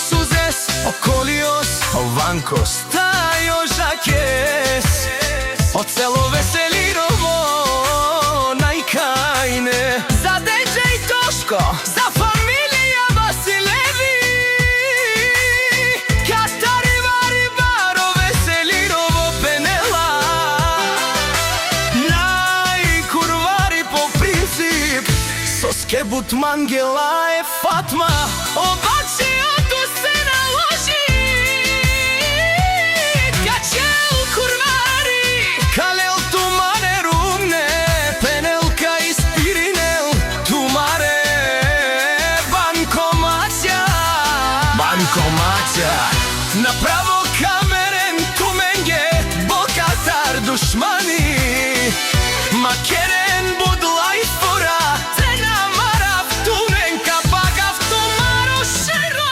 suzes, okolios, ovankos, tajo žakes. Od celo Veselirovo najkajne. Za DJ Toško, za familija Vasilevi, Katarivari Baro Veselirovo Penela. Najkurvari po princip, Soske Butmangela e Fatma, obače tu se naloži. Kačel kurvari, Kalel Tumane Rumne, Penelka iz Pirinel, Tumare Banko Maća, Направо камерен Туменге, Бокатар душмани, Макерен Будлай Фора, Цена Марав Туненка, Багав Тумаро Шеро.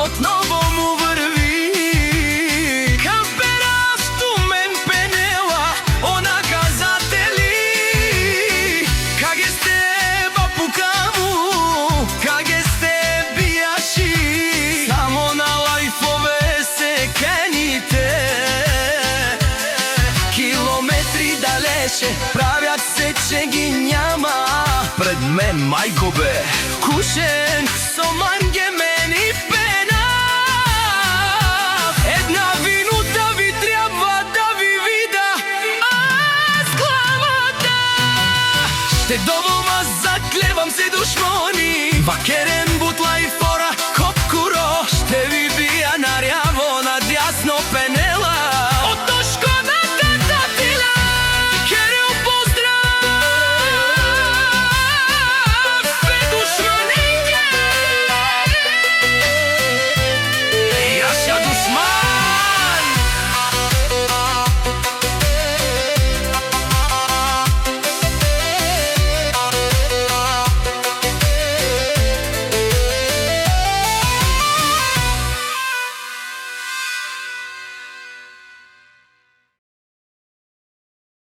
Отново му върви към перасто мен Пенела, она казатели. Как сте бапукаму, как сте биjaši, само на лайфове се кените. Километри далече, правят се, че ги няма. Пред мен майко бе кушен со мангемен и пена. Една минута ви трябва да ви вида аз главата. Ще довома, заклевам се душмани, Вакерен